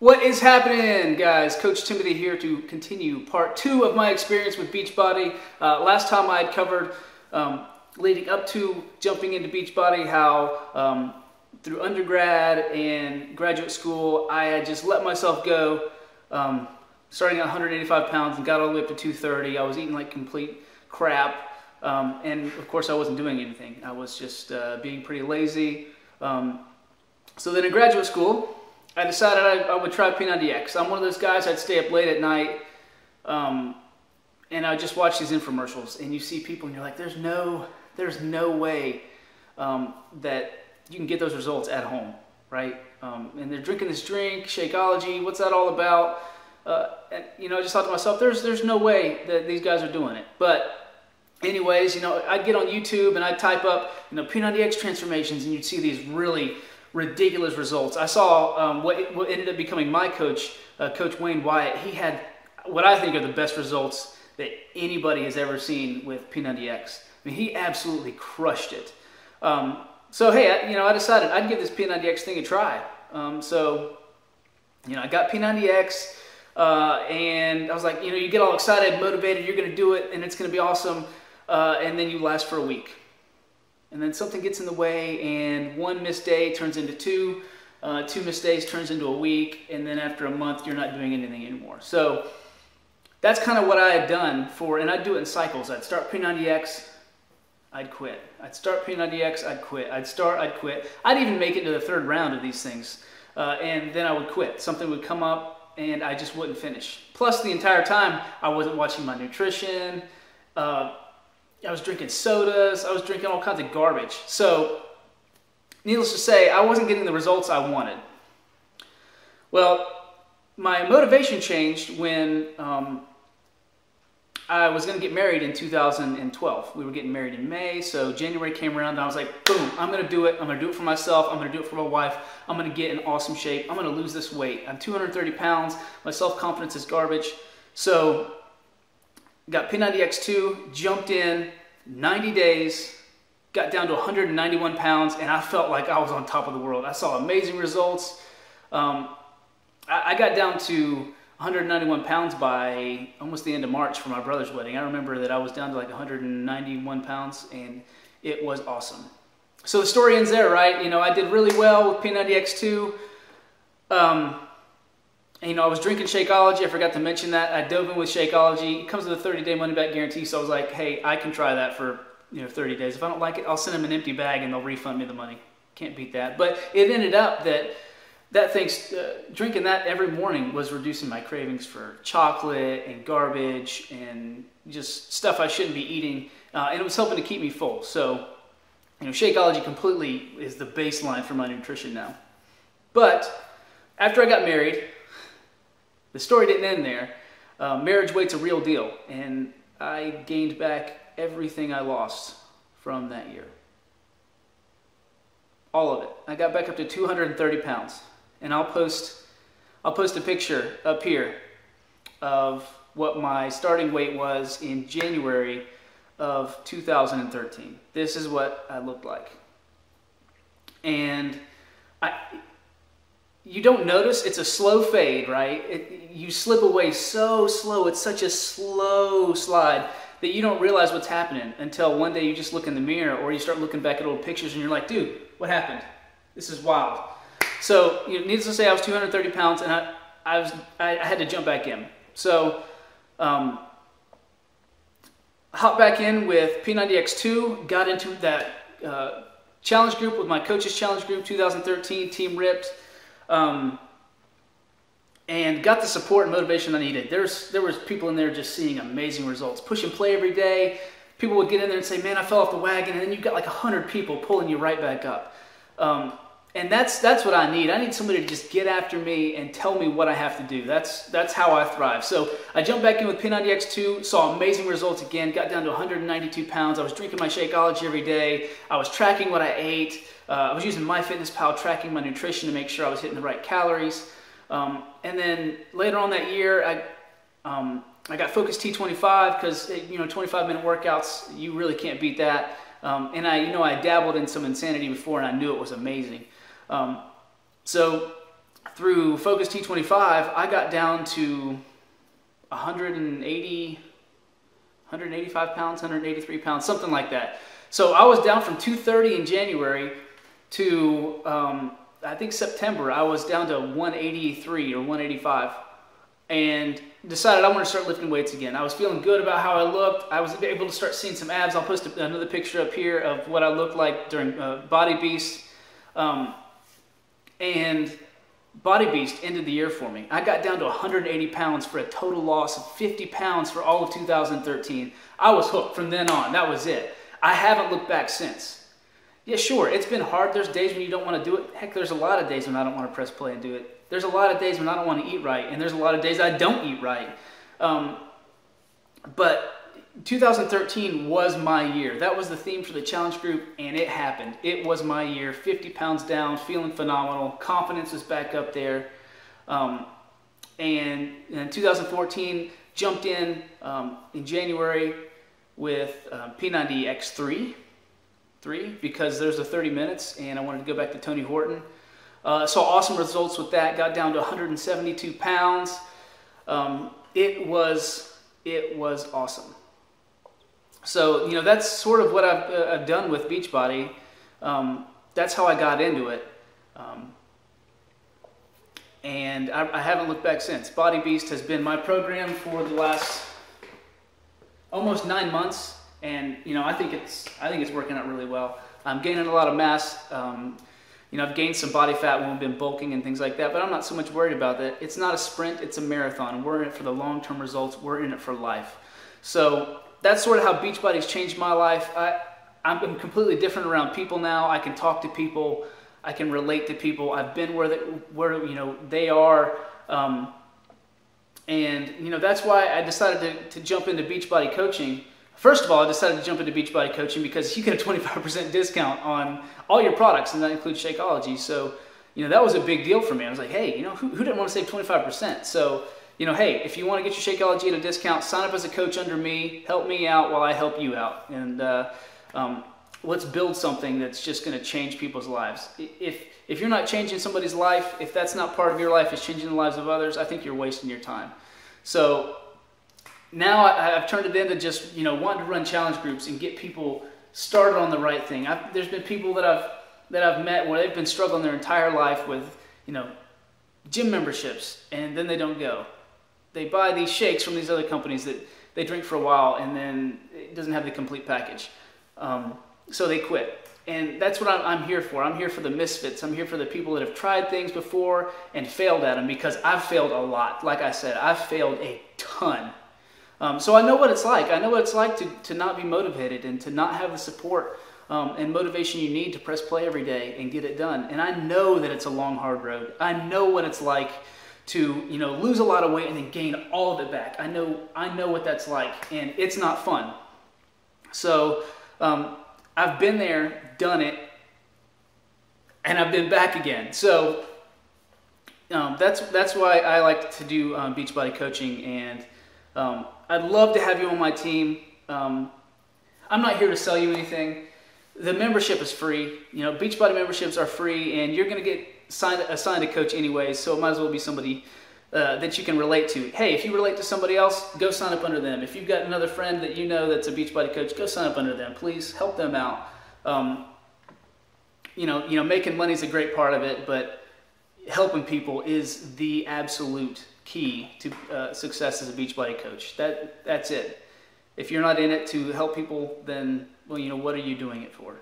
What is happening, guys? Coach Timothy here to continue part 2 of my experience with Beachbody. Last time I had covered, leading up to jumping into Beachbody, how through undergrad and graduate school, I had just let myself go, starting at 185 pounds and got all the way up to 230. I was eating like complete crap, and of course I wasn't doing anything. I was just being pretty lazy. So then in graduate school, I decided I would try P90X. I'm one of those guys, I'd stay up late at night, and I'd just watch these infomercials, and you see people and you're like, there's no way that you can get those results at home, right? And they're drinking this drink, Shakeology, what's that all about? And, you know, I just thought to myself, there's no way that these guys are doing it. But anyways, you know, I'd get on YouTube and I'd type up, you know, P90X transformations, and you'd see these really ridiculous results. I saw what ended up becoming my coach, Coach Wayne Wyatt. He had what I think are the best results that anybody has ever seen with P90X. I mean, he absolutely crushed it. So hey, I decided I'd give this P90X thing a try. So, you know, I got P90X, and I was like, you know, you get all excited, motivated, you're going to do it, and it's going to be awesome, and then you last for a week. And then something gets in the way, and one missed day turns into two missed days turns into a week, and then after a month, you're not doing anything anymore. So that's kind of what I had done and I'd do it in cycles. I'd start P90X, I'd quit. I'd start P90X, I'd quit. I'd start, I'd quit. I'd even make it to the third round of these things, and then I would quit. Something would come up, and I just wouldn't finish. Plus, the entire time, I wasn't watching my nutrition. I was drinking sodas, I was drinking all kinds of garbage. So, needless to say, I wasn't getting the results I wanted. Well, my motivation changed when I was going to get married in 2012. We were getting married in May, so January came around and I was like, boom, I'm going to do it. I'm going to do it for myself. I'm going to do it for my wife. I'm going to get in awesome shape. I'm going to lose this weight. I'm 230 pounds. My self-confidence is garbage. So, got P90X2, jumped in, 90 days, got down to 191 pounds, and I felt like I was on top of the world. I saw amazing results. I got down to 191 pounds by almost the end of March for my brother's wedding. I remember that I was down to like 191 pounds, and it was awesome. So the story ends there, right? You know, I did really well with P90X2. And, you know, I was drinking Shakeology. I forgot to mention that. I dove in with Shakeology. It comes with a 30-day money-back guarantee, so I was like, hey, I can try that for, 30 days. If I don't like it, I'll send them an empty bag and they'll refund me the money. Can't beat that. But it ended up that drinking that every morning was reducing my cravings for chocolate and garbage and just stuff I shouldn't be eating, and it was helping to keep me full. So, Shakeology completely is the baseline for my nutrition now. But after I got married, the story didn't end there. Marriage weight's a real deal, and I gained back everything I lost from that year. All of it. I got back up to 230 pounds, and I'll post a picture up here of what my starting weight was in January of 2013. This is what I looked like, and you don't notice, it's a slow fade, right? You slip away so slow, it's such a slow slide that you don't realize what's happening until one day you just look in the mirror or you start looking back at old pictures and you're like, dude, what happened? This is wild. So, needless to say, I was 230 pounds and I had to jump back in. So, I hopped back in with P90X2, got into that challenge group with my coach's challenge group, 2013, Team Ripped. And got the support and motivation I needed. There was people in there just seeing amazing results. Push and play every day. People would get in there and say, man, I fell off the wagon. And then you've got like 100 people pulling you right back up. And that's what I need. I need somebody to just get after me and tell me what I have to do. That's how I thrive. So I jumped back in with P90X2, saw amazing results again, got down to 192 pounds. I was drinking my Shakeology every day. I was tracking what I ate. I was using MyFitnessPal, tracking my nutrition to make sure I was hitting the right calories. And then later on that year, I got Focus T25 because 25-minute workouts, you really can't beat that. And I dabbled in some insanity before, and I knew it was amazing. So through Focus T25, I got down to 185 pounds, 183 pounds, something like that. So I was down from 230 in January to, I think September, I was down to 183 or 185, and decided I want to start lifting weights again. I was feeling good about how I looked. I was able to start seeing some abs. I'll post another picture up here of what I looked like during Body Beast. And Body Beast ended the year for me. I got down to 180 pounds for a total loss of 50 pounds for all of 2013. I was hooked from then on. That was it. I haven't looked back since. Yeah, sure, it's been hard. There's days when you don't want to do it. Heck, there's a lot of days when I don't want to press play and do it. There's a lot of days when I don't want to eat right, and there's a lot of days I don't eat right. But 2013 was my year. That was the theme for the challenge group, and it happened. It was my year. 50 pounds down, feeling phenomenal. Confidence was back up there. And in 2014, jumped in January with P90X3 because there's a 30 minutes, and I wanted to go back to Tony Horton. Saw awesome results with that. Got down to 172 pounds. It was awesome. So, you know, that's sort of what I've done with Beachbody. That's how I got into it. And I haven't looked back since. Body Beast has been my program for the last almost 9 months, and you know, I think it's working out really well. I'm gaining a lot of mass. You know, I've gained some body fat when I've been bulking and things like that, but I'm not so much worried about that. It's not a sprint, it's a marathon. We're in it for the long-term results. We're in it for life. So that's sort of how Beachbody's changed my life. I'm completely different around people now. I can talk to people. I can relate to people. I've been where you know, they are. And you know, that's why I decided to jump into Beachbody coaching. First of all, I decided to jump into Beachbody coaching because you get a 25% discount on all your products, and that includes Shakeology. So, you know, that was a big deal for me. I was like, hey, you know, who didn't want to save 25%? So, you know, hey, if you want to get your Shakeology at a discount, sign up as a coach under me, help me out while I help you out. And let's build something that's just going to change people's lives. If you're not changing somebody's life, if that's not part of your life, is changing the lives of others, I think you're wasting your time. So now I've turned it into just, you know, wanting to run challenge groups and get people started on the right thing. There's been people that I've met where they've been struggling their entire life with, you know, gym memberships, and then they don't go. They buy these shakes from these other companies that they drink for a while, and then it doesn't have the complete package. So they quit. And that's what I'm here for. I'm here for the misfits. I'm here for the people that have tried things before and failed at them, because I've failed a lot. Like I said, I've failed a ton. So I know what it's like. I know what it's like to not be motivated and to not have the support and motivation you need to press play every day and get it done. And I know that it's a long, hard road. I know what it's like to, you know, lose a lot of weight and then gain all of it back. I know what that's like, and it's not fun. So I've been there, done it, and I've been back again. So that's why I like to do Beachbody coaching, and I'd love to have you on my team. I'm not here to sell you anything. The membership is free. You know, Beachbody memberships are free, and you're going to get assigned a coach anyways, so it might as well be somebody that you can relate to. Hey, if you relate to somebody else, go sign up under them. If you've got another friend that you know that's a Beachbody coach, go sign up under them. Please help them out. You know, making money is a great part of it, but helping people is the absolute key to success as a Beachbody coach. That's it. If you're not in it to help people, then, well, you know, what are you doing it for?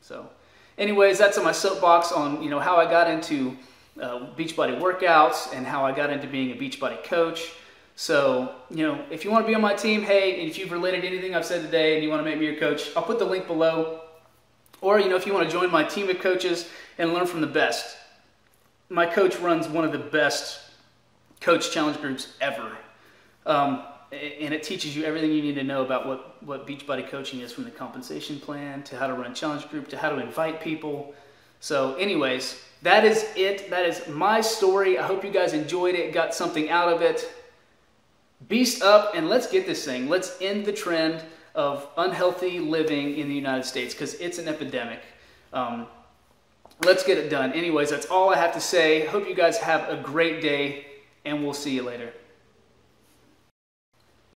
So anyways, that's on my soapbox on, you know, how I got into Beachbody workouts and how I got into being a Beachbody coach. So, you know, if you want to be on my team, hey, and if you've related to anything I've said today and you want to make me your coach, I'll put the link below. Or, you know, if you want to join my team of coaches and learn from the best. My coach runs one of the best coach challenge groups ever. And it teaches you everything you need to know about what Beachbody coaching is, from the compensation plan to how to run challenge group to how to invite people. So anyways, that is it. That is my story. I hope you guys enjoyed it, got something out of it. Beast up, and let's get this thing. Let's end the trend of unhealthy living in the United States, because it's an epidemic. let's get it done. Anyways, that's all I have to say. Hope you guys have a great day, and we'll see you later.